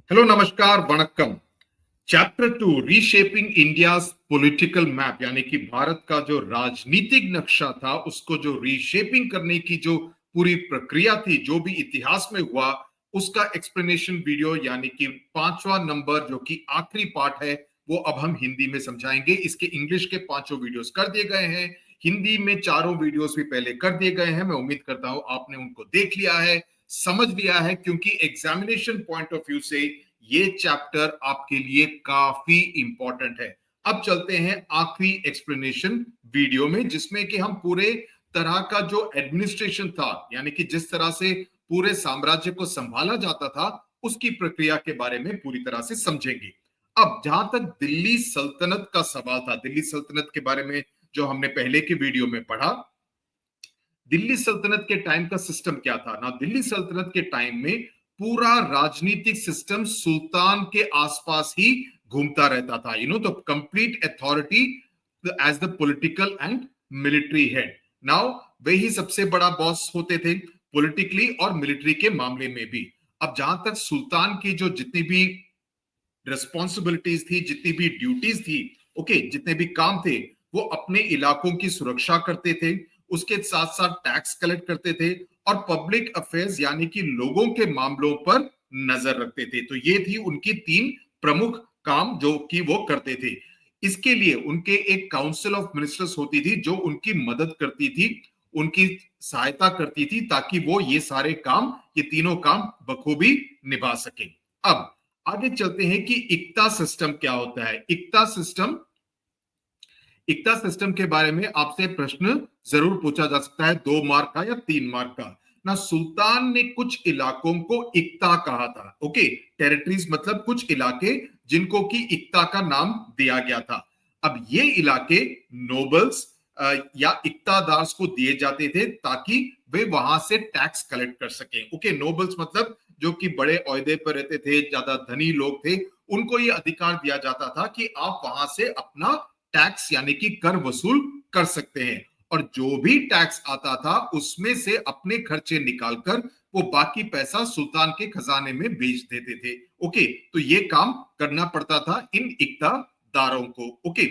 Hello नमस्कार वणक्कम। Chapter 2 reshaping India's political map यानी कि भारत का जो राजनीतिक नक्शा था उसको जो रीशेपिंग करने की जो पूरी प्रक्रिया थी, जो भी इतिहास में हुआ उसका एक्सप्लेनेशन वीडियो यानी कि 5वां नंबर जो कि आखिरी पार्ट है वो अब हम हिंदी में समझाएंगे। इसके इंग्लिश के 5 वीडियोस कर दिए गए हैं, हिंदी में 4 वीडियोस भी पहले कर दिए गए हैं। मैं उम्मीद करता हूं आपने उनको देख लिया है, समझ लिया है, क्योंकि एग्जामिनेशन पॉइंट ऑफ व्यू से ये चैप्टर आपके लिए काफी इंपॉर्टेंट है। अब चलते हैं आखिरी एक्सप्लेनेशन वीडियो में, जिसमें कि हम पूरे तरह का जो एडमिनिस्ट्रेशन था यानी कि जिस तरह से पूरे साम्राज्य को संभाला जाता था उसकी प्रक्रिया के बारे में पूरी तरह से समझेंगे। अब जहां तक दिल्ली सल्तनत का सवाल था, दिल्ली सल्तनत के बारे में जो हमने पहले के वीडियो में पढ़ा, दिल्ली सल्तनत के टाइम का सिस्टम क्या था ना। दिल्ली सल्तनत के टाइम में पूरा राजनीतिक सिस्टम सुल्तान के आसपास ही घूमता रहता था। The complete authority as the political and military head. Now वे ही सबसे बड़ा बॉस होते थे पॉलिटिकली और मिलिट्री के मामले में भी। अब जहां तक सुल्तान की जो जितनी भी रिस्पॉन्सिबिलिटीज थी, जितनी भी ड्यूटीज थी, ओके, जितने भी काम थे, वो अपने इलाकों की सुरक्षा करते थे, उसके साथ साथ टैक्स कलेक्ट करते थे और पब्लिक अफेयर्स यानी कि लोगों के मामलों पर नजर रखते थे। तो ये थी उनकी 3 प्रमुख काम जो कि वो करते थे। इसके लिए उनके एक काउंसिल ऑफ मिनिस्टर्स होती थी जो उनकी मदद करती थी, उनकी सहायता करती थी, ताकि वो ये सारे काम, ये तीनों काम बखूबी निभा सके। अब आगे चलते हैं कि इक्ता सिस्टम क्या होता है। इक्ता सिस्टम के बारे में आपसे प्रश्न जरूर पूछा जा सकता है, 2 मार्क का या 3 मार्क का ना। सुल्तान ने कुछ इलाकों को इक्ता कहा था, ओके, टेरिटरीज मतलब कुछ इलाके जिनको कि इक्ता का नाम दिया गया था। अब ये इलाके नोबल्स या इक्तादार्स को दिए जाते थे ताकि वे वहां से टैक्स कलेक्ट कर सकें। ओके, नोबल्स मतलब जो कि बड़े ओहदे पर रहते थे, ज्यादा धनी लोग थे, उनको ये अधिकार दिया जाता था कि आप वहां से अपना टैक्स यानी कि कर वसूल कर सकते हैं और जो भी टैक्स आता था उसमें से अपने खर्चे निकालकर वो बाकी पैसा सुल्तान के खजाने में बेच देते थे। ओके, तो ये काम करना पड़ता था इन इक्तादारों को। ओके,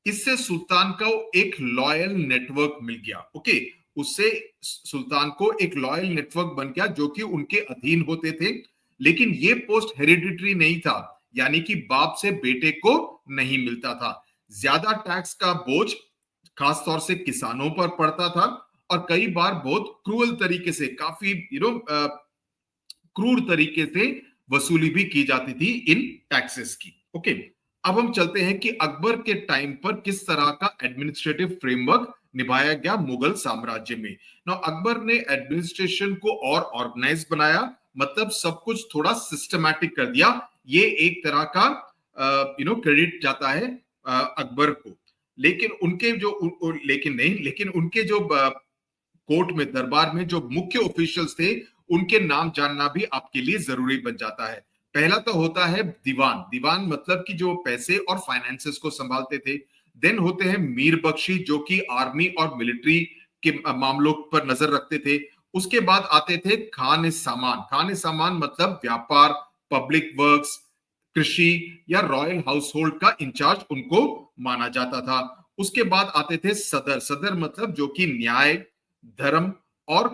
इससे सुल्तान को एक लॉयल नेटवर्क मिल गया। ओके, उससे सुल्तान को एक लॉयल नेटवर्क बन गया जो कि उनके अधीन होते थे। लेकिन ये पोस्ट हेरिडिटरी नहीं था, यानी कि बाप से बेटे को नहीं मिलता था। ज्यादा टैक्स का बोझ खासतौर से किसानों पर पड़ता था और कई बार बहुत क्रूअल तरीके से, काफी क्रूर तरीके से वसूली भी की जाती थी इन टैक्सेस की। ओके, अब हम चलते हैं कि अकबर के टाइम पर किस तरह का एडमिनिस्ट्रेटिव फ्रेमवर्क निभाया गया मुगल साम्राज्य में। ना अकबर ने एडमिनिस्ट्रेशन को और ऑर्गेनाइज बनाया, मतलब सब कुछ थोड़ा सिस्टमैटिक कर दिया। ये एक तरह का क्रेडिट जाता है अकबर को। लेकिन उनके जो लेकिन नहीं, लेकिन उनके जो कोर्ट में, दरबार में जो मुख्य ऑफिशियल्स थे उनके नाम जानना भी आपके लिए जरूरी बन जाता है। पहला तो होता है दीवान। दीवान मतलब कि जो पैसे और फाइनेंसेस को संभालते थे। देन होते हैं मीर बख्शी जो कि आर्मी और मिलिट्री के मामलों पर नजर रखते थे। उसके बाद आते थे खान सामान। खान सामान मतलब व्यापार, पब्लिक वर्क्स, कृषि या रॉयल हाउस होल्ड का इंचार्ज उनको माना जाता था। उसके बाद आते थे सदर। सदर मतलब जो कि न्याय, धर्म और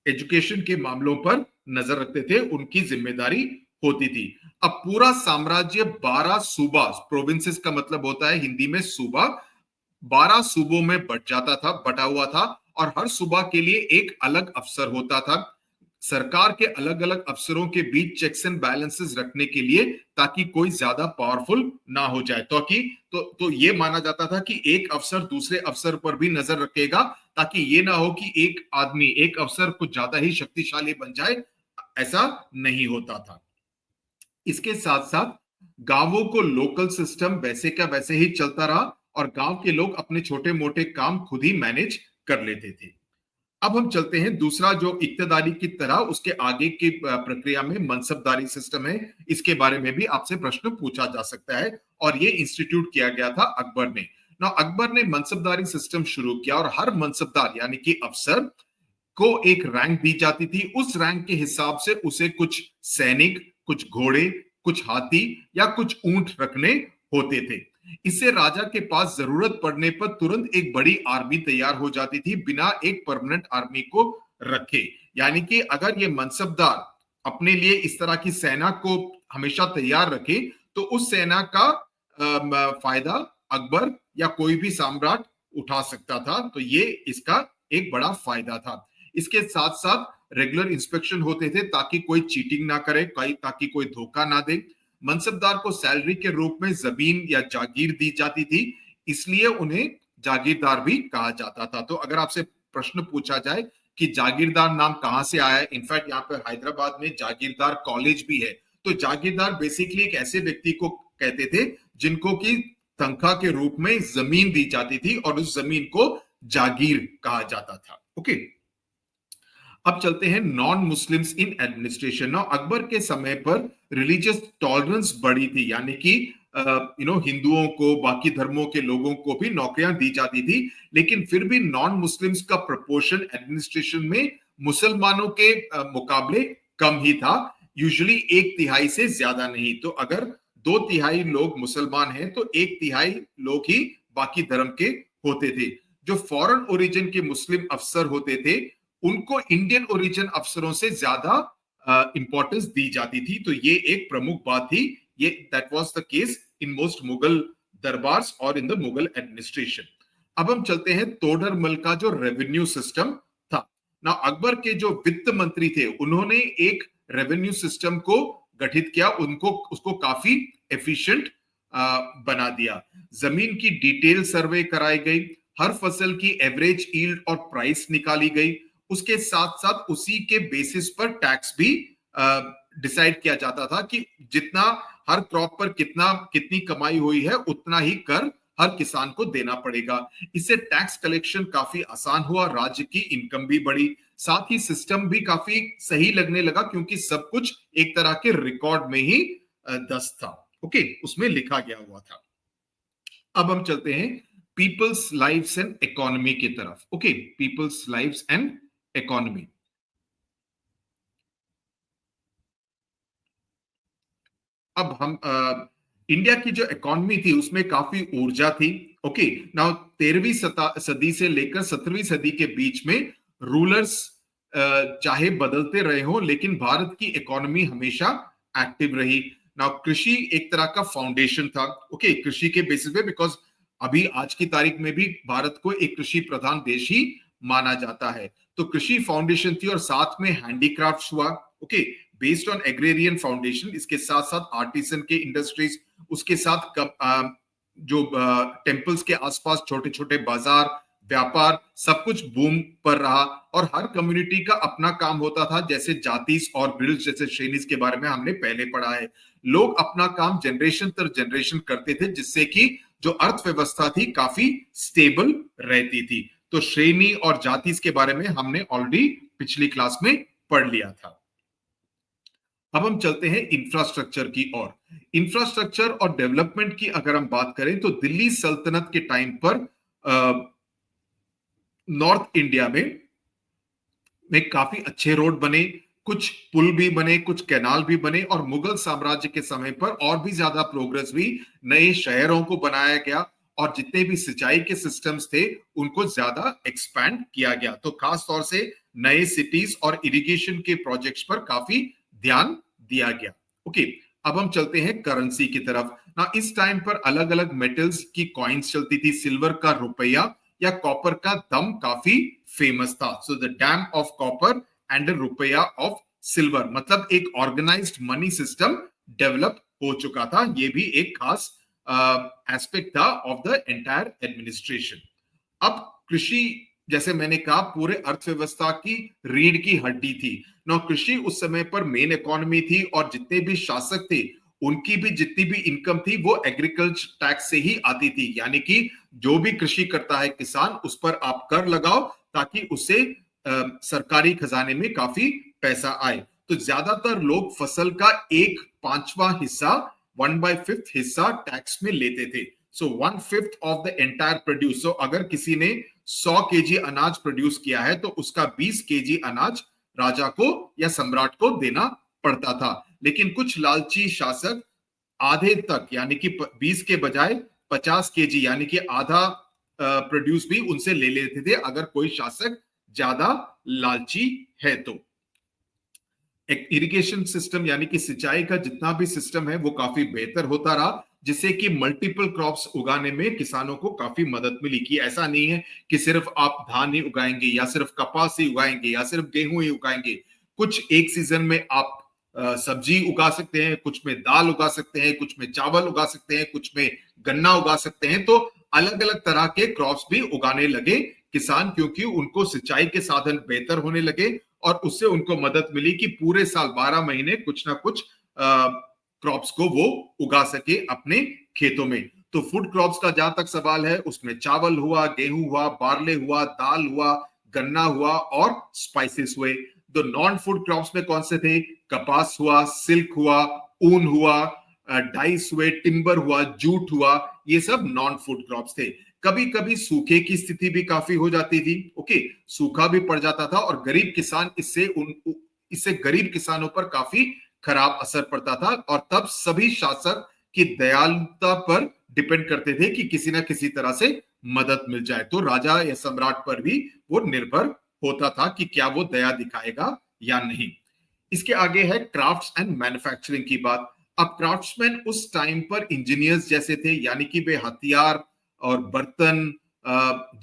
एजुकेशन के मामलों पर नजर रखते थे, उनकी जिम्मेदारी होती थी। अब पूरा साम्राज्य 12 सूबा, प्रोविंसेस का मतलब होता है हिंदी में सूबा, 12 सूबों में बट जाता था, बटा हुआ था और हर सूबा के लिए एक अलग अफसर होता था। सरकार के अलग अलग अफसरों के बीच चेक्स एंड बैलेंसेस रखने के लिए, ताकि कोई ज्यादा पावरफुल ना हो जाए। तो ये माना जाता था कि एक अफसर दूसरे अफसर पर भी नजर रखेगा, ताकि ये ना हो कि एक आदमी, एक अफसर कुछ ज्यादा ही शक्तिशाली बन जाए। ऐसा नहीं होता था। इसके साथ साथ गांवों को लोकल सिस्टम वैसे का वैसे ही चलता रहा और गांव के लोग अपने छोटे मोटे काम खुद ही मैनेज कर लेते थे। अब हम चलते हैं दूसरा जो इक्तदारी की तरह उसके आगे की प्रक्रिया में मनसबदारी सिस्टम है। इसके बारे में भी आपसे प्रश्न पूछा जा सकता है और ये इंस्टीट्यूट किया गया था अकबर ने। ना अकबर ने मनसबदारी सिस्टम शुरू किया और हर मनसबदार यानी कि अफसर को एक रैंक दी जाती थी। उस रैंक के हिसाब से उसे कुछ सैनिक, कुछ घोड़े, कुछ हाथी या कुछ ऊंट रखने होते थे। इससे राजा के पास जरूरत पड़ने पर तुरंत एक बड़ी आर्मी तैयार हो जाती थी बिना एक परमानेंट आर्मी को रखे। यानी कि अगर ये मनसबदार अपने लिए इस तरह की सेना को हमेशा तैयार रखे तो उस सेना का फायदा अकबर या कोई भी सम्राट उठा सकता था। तो ये इसका एक बड़ा फायदा था। इसके साथ साथ रेगुलर इंस्पेक्शन होते थे ताकि कोई चीटिंग ना करे, ताकि कोई धोखा ना दे। मनसबदार को सैलरी के रूप में जमीन या जागीर दी जाती थी, इसलिए उन्हें जागीरदार भी कहा जाता था। तो अगर आपसे प्रश्न पूछा जाए कि जागीरदार नाम कहां से आया है, इनफैक्ट यहाँ पर हैदराबाद में जागीरदार कॉलेज भी है। तो जागीरदार बेसिकली एक ऐसे व्यक्ति को कहते थे जिनको की तनख्वाह के रूप में जमीन दी जाती थी और उस जमीन को जागीर कहा जाता था। ओके, अब चलते हैं non Muslims in administration. Akbar के समय पर रिलीजियस टॉलरेंस बढ़ी थी, यानी कि हिंदुओं को, बाकी धर्मों के लोगों को भी नौकरियां दी जाती थी, लेकिन फिर भी नॉन मुस्लिम्स का प्रपोर्शन एडमिनिस्ट्रेशन में मुसलमानों के मुकाबले कम ही था, यूजुअली 1/3 से ज्यादा नहीं। तो अगर 2/3 लोग मुसलमान हैं तो 1/3 लोग ही बाकी धर्म के होते थे। जो फॉरेन ओरिजिन के मुस्लिम अफसर होते थे उनको इंडियन ओरिजिन अफसरों से ज्यादा इंपॉर्टेंस दी जाती थी। तो ये एक प्रमुख बात थी। ये that was the case in most Mughal darbars और इन द मुगल एडमिनिस्ट्रेशन। अब हम चलते हैं तोडरमल का जो रेवेन्यू सिस्टम था ना। अकबर के जो वित्त मंत्री थे उन्होंने एक रेवेन्यू सिस्टम को गठित किया, उसको काफी एफिशिएंट बना दिया। जमीन की डिटेल सर्वे कराई गई, हर फसल की एवरेज यील्ड और प्राइस निकाली गई। उसके साथ साथ उसी के बेसिस पर टैक्स भी डिसाइड किया जाता था कि जितना हर क्रॉप पर कितनी कमाई हुई है उतना ही कर हर किसान को देना पड़ेगा। इससे टैक्स कलेक्शन काफी आसान हुआ, राज्य की इनकम भी बढ़ी, साथ ही सिस्टम भी काफी सही लगने लगा क्योंकि सब कुछ एक तरह के रिकॉर्ड में ही दस्त था। ओके, उसमें लिखा गया हुआ था। अब हम चलते हैं पीपल्स लाइव्स एंड इकोनॉमी की तरफ। Okay, peoples lives and economy. अब हम इंडिया की जो इकोनॉमी थी उसमें काफी ऊर्जा थी। ओके, नाउ 13वीं सदी से लेकर 17वीं सदी के बीच में रूलर्स चाहे बदलते रहे हो लेकिन भारत की इकोनॉमी हमेशा एक्टिव रही। नाउ कृषि एक तरह का फाउंडेशन था। ओके, कृषि के बेसिस पे, बिकॉज अभी आज की तारीख में भी भारत को एक कृषि प्रधान देश ही माना जाता है। तो कृषि फाउंडेशन थी और साथ में हैंडीक्राफ्ट्स हुआ। Okay, based on agrarian foundation. इसके साथ साथ आर्टिसन के इंडस्ट्रीज, उसके साथ जो टेम्पल्स के आसपास छोटे छोटे बाजार, व्यापार, सब कुछ बूम पर रहा और हर कम्युनिटी का अपना काम होता था। जैसे जातीस और ब्रिल्स जैसे श्रेणीज के बारे में हमने पहले पढ़ा है। लोग अपना काम जनरेशन तर जनरेशन करते थे जिससे कि जो अर्थव्यवस्था थी काफी स्टेबल रहती थी। तो श्रेणी और जातीस के बारे में हमने ऑलरेडी पिछली क्लास में पढ़ लिया था। अब हम चलते हैं इंफ्रास्ट्रक्चर की ओर। इंफ्रास्ट्रक्चर और डेवलपमेंट की अगर हम बात करें तो दिल्ली सल्तनत के टाइम पर नॉर्थ इंडिया में काफी अच्छे रोड बने, कुछ पुल भी बने, कुछ कैनाल भी बने और मुगल साम्राज्य के समय पर और भी ज्यादा प्रोग्रेस हुई। नए शहरों को बनाया गया और जितने भी सिंचाई के सिस्टम्स थे उनको ज्यादा एक्सपैंड किया गया। तो खास तौर से नए सिटीज और इरिगेशन के प्रोजेक्ट्स पर काफी ध्यान दिया गया। ओके, अब हम चलते हैं करेंसी की तरफ ना। इस टाइम पर अलग अलग मेटल्स की कॉइन्स चलती थी। सिल्वर का रुपया या कॉपर का दम काफी फेमस था। So the dam of copper and रुपया ऑफ सिल्वर, मतलब एक ऑर्गेनाइज्ड मनी सिस्टम डेवलप हो चुका था। यह भी एक खास एस्पेक्ट था ऑफ द एंटायर एडमिनिस्ट्रेशन। अब कृषि, जैसे मैंने कहा, पूरे अर्थव्यवस्था की रीढ़ की हड्डी थी। नौ कृषि उस समय पर मेन इकोनॉमी थी और जितने भी शासक थे उनकी भी जितनी भी इनकम थी वो एग्रीकल्चर टैक्स से ही आती थी। यानी कि जो भी कृषि करता है किसान, उस पर आप कर लगाओ ताकि उसे सरकारी खजाने में काफी पैसा आए। तो ज्यादातर लोग फसल का 1/5 हिस्सा, 1/5 हिस्सा टैक्स में लेते थे। सो 1/5 ऑफ द एंटायर प्रोड्यूस। सो अगर किसी ने 100 केजी अनाज प्रोड्यूस किया है तो उसका 20 केजी अनाज राजा को या सम्राट को देना पड़ता था, लेकिन कुछ लालची शासक आधे तक यानी कि 20 के बजाय 50 केजी यानी कि आधा प्रोड्यूस भी उनसे ले लेते थे अगर कोई शासक ज्यादा लालची है तो। एक इरिगेशन सिस्टम यानी कि सिंचाई का जितना भी सिस्टम है वो काफी बेहतर होता रहा, जिससे कि मल्टीपल क्रॉप्स उगाने में किसानों को काफी मदद मिली। कि ऐसा नहीं है कि सिर्फ आप धान ही उगाएंगे या सिर्फ कपास ही उगाएंगे या सिर्फ गेहूं ही उगाएंगे। कुछ एक सीजन में आप सब्जी उगा सकते हैं, कुछ में दाल उगा सकते हैं, कुछ में चावल उगा सकते हैं, कुछ में गन्ना उगा सकते हैं। तो अलग अलग तरह के क्रॉप्स भी उगाने लगे किसान, क्योंकि उनको सिंचाई के साधन बेहतर होने लगे और उससे उनको मदद मिली कि पूरे साल 12 महीने कुछ ना कुछ क्रॉप्स को वो उगा सके अपने खेतों में। तो फूड क्रॉप्स का जहां तक सवाल है उसमें चावल हुआ, गेहूं हुआ, बार्ले हुआ, दाल हुआ, गन्ना हुआ और स्पाइसेस हुए। तो नॉन फूड क्रॉप्स में कौन से थे? कपास हुआ, सिल्क हुआ, ऊन हुआ, डाइस हुए, टिम्बर हुआ, जूट हुआ, ये सब नॉन फूड क्रॉप्स थे। कभी कभी सूखे की स्थिति भी काफी हो जाती थी, ओके, सूखा भी पड़ जाता था और गरीब किसान इससे गरीब किसानों पर काफी खराब असर पड़ता था। और तब सभी शासक की दयालुता पर डिपेंड करते थे कि किसी ना किसी तरह से मदद मिल जाए। तो राजा या सम्राट पर भी वो निर्भर होता था कि क्या वो दया दिखाएगा या नहीं। इसके आगे है क्राफ्ट्स एंड मैन्युफैक्चरिंग की बात। अब क्राफ्ट्समैन उस टाइम पर इंजीनियर्स जैसे थे, यानी कि वे हथियार और बर्तन,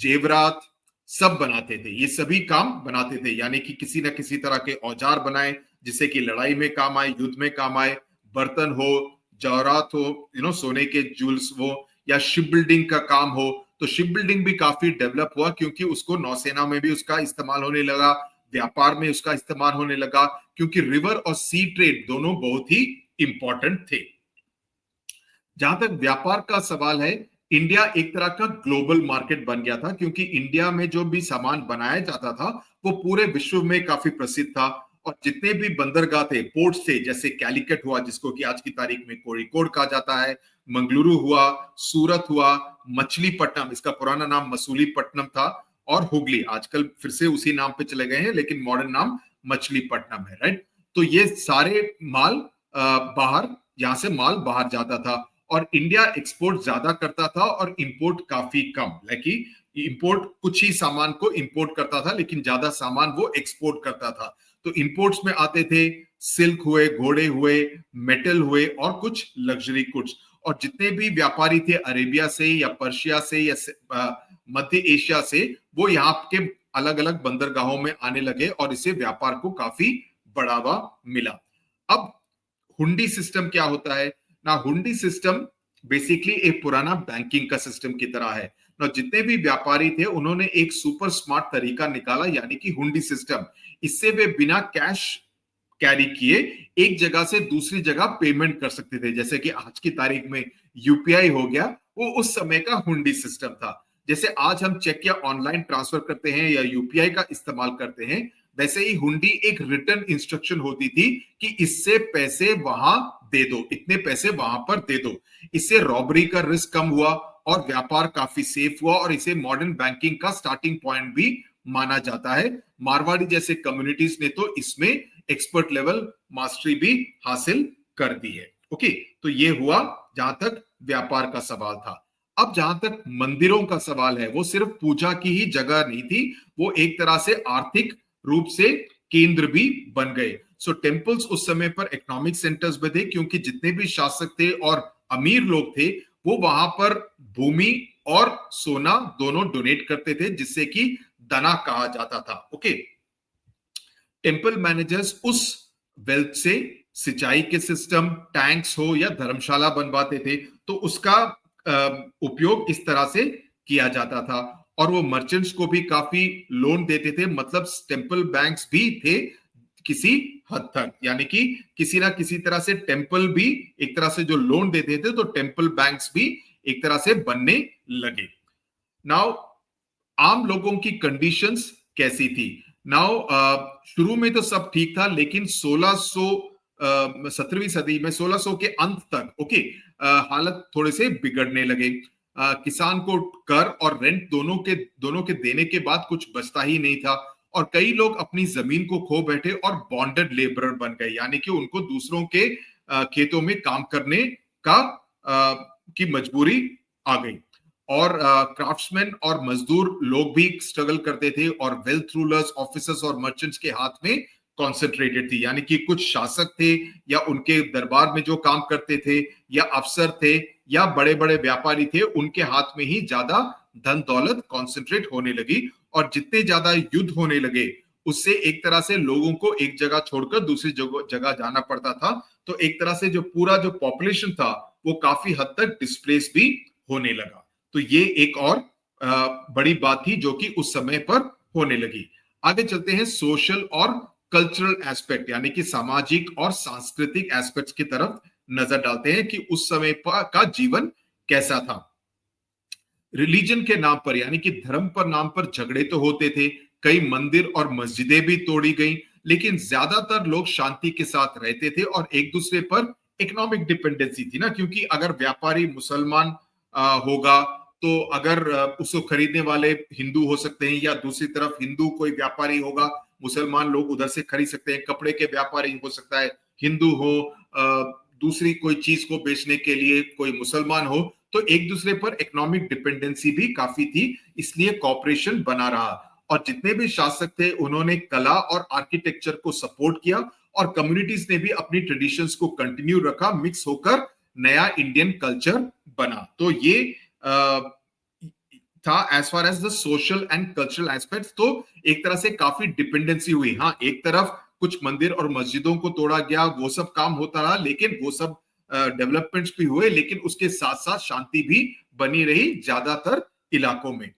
जेवरात सब बनाते थे, ये सभी काम बनाते थे, यानी कि किसी ना किसी तरह के औजार बनाए जिससे कि लड़ाई में काम आए, युद्ध में काम आए, बर्तन हो, जवाहरात हो, सोने के जूल्स हो, या शिप बिल्डिंग का काम हो। तो शिप बिल्डिंग भी काफी डेवलप हुआ क्योंकि उसको नौसेना में भी उसका इस्तेमाल होने लगा, व्यापार में उसका इस्तेमाल होने लगा, क्योंकि रिवर और सी ट्रेड दोनों बहुत ही इंपॉर्टेंट थे। जहां तक व्यापार का सवाल है, इंडिया एक तरह का ग्लोबल मार्केट बन गया था, क्योंकि इंडिया में जो भी सामान बनाया जाता था वो पूरे विश्व में काफी प्रसिद्ध था। और जितने भी बंदरगाह थे, पोर्ट थे, जैसे कैलिकट हुआ जिसको कि आज की तारीख में कोड़िकोड कहा जाता है, मंगलुरु हुआ, सूरत हुआ, मछलीपट्टनम, इसका पुराना नाम मसूलीपट्टनम था, और हुगली, आजकल फिर से उसी नाम पे चले गए हैं लेकिन मॉडर्न नाम मछलीपट्टनम है, राइट। तो ये सारे माल बाहर, यहां से माल बाहर जाता था और इंडिया एक्सपोर्ट ज्यादा करता था और इंपोर्ट काफी कम। लाइक इंपोर्ट कुछ ही सामान को इंपोर्ट करता था लेकिन ज्यादा सामान वो एक्सपोर्ट करता था। तो इंपोर्ट्स में आते थे सिल्क हुए, घोड़े हुए, मेटल हुए और कुछ लग्जरी गुड्स। और जितने भी व्यापारी थे अरेबिया से या पर्शिया से या मध्य एशिया से, वो यहाँ के अलग अलग बंदरगाहों में आने लगे और इससे व्यापार को काफी बढ़ावा मिला। अब हुंडी सिस्टम क्या होता है ना? हुंडी सिस्टम बेसिकली एक पुराना बैंकिंग का सिस्टम की तरह है ना। जितने भी व्यापारी थे उन्होंने एक सुपर स्मार्ट तरीका निकाला, यानी कि हुंडी सिस्टम। इससे वे बिना कैश कैरी किए एक जगह से दूसरी जगह पेमेंट कर सकते थे। जैसे कि आज की तारीख में यूपीआई हो गया, वो उस समय का हुंडी सिस्टम था। जैसे आज हम चेक या ऑनलाइन ट्रांसफर करते हैं या यूपीआई का इस्तेमाल करते हैं, वैसे ही हुंडी एक रिटर्न इंस्ट्रक्शन होती थी कि इससे पैसे वहां दे दो, इतने पैसे वहां पर दे दो। इससे रॉबरी का रिस्क कम हुआ और व्यापार काफी सेफ हुआ, और इसे मॉडर्न बैंकिंग का स्टार्टिंग पॉइंट भी माना जाता है। मारवाड़ी जैसे कम्युनिटीज ने तो इसमें एक्सपर्ट लेवल मास्टरी भी हासिल कर दी है। ओके, तो ये हुआ जहां तक व्यापार का सवाल था। अब जहां तक मंदिरों का सवाल है, वो सिर्फ पूजा की ही जगह नहीं थी, वो एक तरह से आर्थिक रूप से केंद्र भी बन गए। सो टेम्पल्स उस समय पर इकोनॉमिक सेंटर्स में थे, क्योंकि जितने भी शासक थे और अमीर लोग थे वो वहां पर भूमि और सोना दोनों डोनेट करते थे, जिससे कि दना कहा जाता था। ओके, टेम्पल मैनेजर्स उस वेल्थ से सिंचाई के सिस्टम, टैंक्स हो या धर्मशाला बनवाते थे, तो उसका उपयोग इस तरह से किया जाता था। और वो मर्चेंट्स को भी काफी लोन देते थे, मतलब टेम्पल बैंक्स भी थे किसी हद तक, यानी कि किसी ना किसी तरह से टेम्पल भी एक तरह से जो लोन देते थे, तो टेम्पल बैंक्स भी एक तरह से बनने लगे। नाउ आम लोगों की कंडीशंस कैसी थी? नाउ शुरू में तो सब ठीक था, लेकिन 17वीं सदी में 1600 के अंत तक ओके हालत थोड़े से बिगड़ने लगे। किसान को कर और रेंट दोनों के देने के बाद कुछ बचता ही नहीं था, और कई लोग अपनी जमीन को खो बैठे और बॉन्डेड लेबरर बन गए, यानी कि उनको दूसरों के खेतों में काम करने का की मजबूरी आ गई। और क्राफ्ट्समैन और मजदूर लोग भी स्ट्रगल करते थे और वेल्थ रूलर्स, ऑफिसर्स और मर्चेंट्स के हाथ में कॉन्सेंट्रेटेड थी, यानी कि कुछ शासक थे या उनके दरबार में जो काम करते थे या अफसर थे या बड़े बड़े व्यापारी थे, उनके हाथ में ही ज्यादा धन दौलत कॉन्सेंट्रेट होने लगी। और जितने ज्यादा युद्ध होने लगे, उससे एक तरह से लोगों को एक जगह छोड़कर दूसरी जगह जाना पड़ता था। तो एक तरह से जो पूरा जो पॉपुलेशन था वो काफी हद तक डिस्प्लेस भी होने लगा। तो ये एक और बड़ी बात थी जो कि उस समय पर होने लगी। आगे चलते हैं सोशल और कल्चरल एस्पेक्ट, यानी कि सामाजिक और सांस्कृतिक एस्पेक्ट्स की तरफ नजर डालते हैं कि उस समय का जीवन कैसा था। रिलीजन के नाम पर, यानी कि धर्म पर नाम पर झगड़े तो होते थे, कई मंदिर और मस्जिदें भी तोड़ी गई, लेकिन ज्यादातर लोग शांति के साथ रहते थे और एक दूसरे पर इकोनॉमिक डिपेंडेंसी थी ना, क्योंकि अगर व्यापारी मुसलमान होगा तो अगर उसको खरीदने वाले हिंदू हो सकते हैं, या दूसरी तरफ हिंदू कोई व्यापारी होगा, मुसलमान लोग उधर से खरीद सकते हैं। कपड़े के व्यापारी हो सकता है हिंदू हो, दूसरी कोई चीज को बेचने के लिए कोई मुसलमान हो, तो एक दूसरे पर इकोनॉमिक डिपेंडेंसी भी काफी थी, इसलिए कॉपरेशन बना रहा। और जितने भी शासक थे उन्होंने कला और आर्किटेक्चर को सपोर्ट किया और कम्युनिटीज ने भी अपनी ट्रेडिशंस को कंटिन्यू रखा, मिक्स होकर नया इंडियन कल्चर बना। तो ये था as far as the social and cultural aspects. तो एक तरह से काफी डिपेंडेंसी हुई। हाँ, एक तरफ कुछ मंदिर और मस्जिदों को तोड़ा गया, वो सब काम होता रहा, लेकिन वो सब डेवलपमेंट्स भी हुए, लेकिन उसके साथ साथ शांति भी बनी रही ज्यादातर इलाकों में।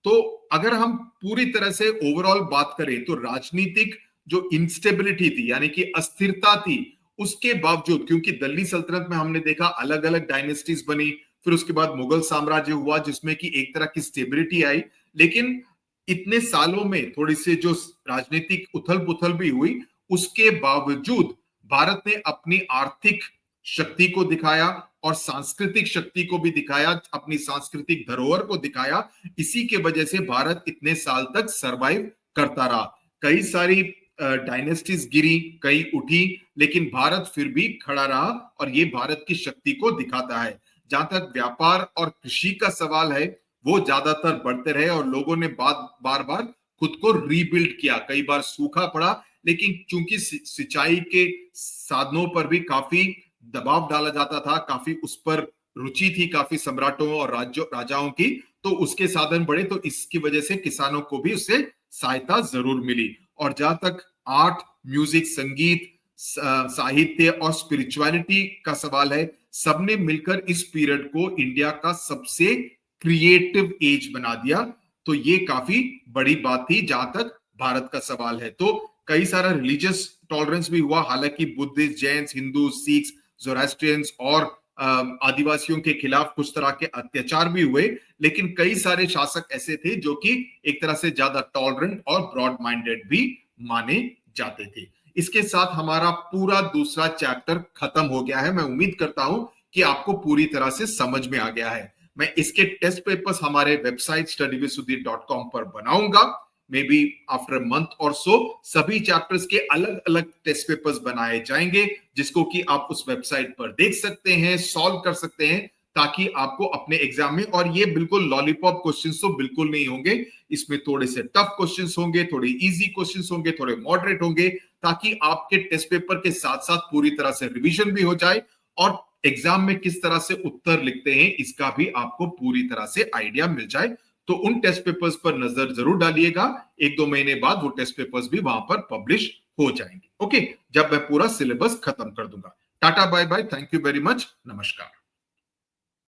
तो अगर हम पूरी तरह से ओवरऑल बात करें तो राजनीतिक जो इंस्टेबिलिटी थी, यानी कि अस्थिरता थी, उसके बावजूद, क्योंकि दिल्ली सल्तनत में हमने देखा अलग अलग डायनेस्टीज बनी, फिर उसके बाद मुगल साम्राज्य हुआ जिसमें कि एक तरह की स्टेबिलिटी आई, लेकिन इतने सालों में थोड़ी सी जो राजनीतिक उथल पुथल भी हुई, उसके बावजूद भारत ने अपनी आर्थिक शक्ति को दिखाया और सांस्कृतिक शक्ति को भी दिखाया, अपनी सांस्कृतिक धरोहर को दिखाया। इसी के वजह से भारत इतने साल तक सरवाइव करता रहा। कई सारी डायनेस्टीज गिरी, कई उठी, लेकिन भारत फिर भी खड़ा रहा और ये भारत की शक्ति को दिखाता है। जहां तक व्यापार और कृषि का सवाल है, वो ज्यादातर बढ़ते रहे और लोगों ने बार बार खुद को रीबिल्ड किया। कई बार सूखा पड़ा, लेकिन चूंकि सिंचाई के साधनों पर भी काफी दबाव डाला जाता था, काफी उस पर रुचि थी काफी सम्राटों और राजाओं की, तो उसके साधन बढ़े, तो इसकी वजह से किसानों को भी उससे सहायता जरूर मिली। और जहां तक आर्ट, म्यूजिक, संगीत, साहित्य और स्पिरिचुअलिटी का सवाल है, सबने मिलकर इस पीरियड को इंडिया का सबसे क्रिएटिव एज बना दिया। तो ये काफी बड़ी बात थी जहां तक भारत का सवाल है। तो कई सारा रिलीजियस टॉलरेंस भी हुआ, हालांकि बुद्धिस्ट, जैन, हिंदू, सिख्स, जोरास्ट्रियंस और आदिवासियों के खिलाफ कुछ तरह के अत्याचार भी हुए, लेकिन कई सारे शासक ऐसे थे जो कि एक तरह से ज्यादा टॉलरेंट और ब्रॉड माइंडेड भी माने जाते थे। इसके साथ हमारा पूरा दूसरा चैप्टर खत्म हो गया है। मैं उम्मीद करता हूं कि आपको पूरी तरह से समझ में आ गया है। मैं इसके टेस्ट पेपर्स हमारे वेबसाइट studywithsudhir.com पर बनाऊंगा। मे बी आफ्टर मंथ और सो सभी चैप्टर्स के अलग अलग टेस्ट पेपर्स बनाए जाएंगे, जिसको कि आप उस वेबसाइट पर देख सकते हैं, सॉल्व कर सकते हैं, ताकि आपको अपने एग्जाम में, और ये बिल्कुल लॉलीपॉप क्वेश्चंस तो बिल्कुल नहीं होंगे, इसमें थोड़े से टफ क्वेश्चंस होंगे, थोड़े इजी क्वेश्चंस होंगे, थोड़े मॉडरेट होंगे, ताकि आपके टेस्ट पेपर के साथ साथ पूरी तरह से रिवीजन भी हो जाए और एग्जाम में किस तरह से उत्तर लिखते हैं इसका भी आपको पूरी तरह से आइडिया मिल जाए। तो उन टेस्ट पेपर्स पर नजर जरूर डालिएगा। 1-2 महीने बाद वो टेस्ट पेपर्स भी वहां पर पब्लिश हो जाएंगे, ओके, जब मैं पूरा सिलेबस खत्म कर दूंगा। टाटा, bye bye, thank you very much, नमस्कार।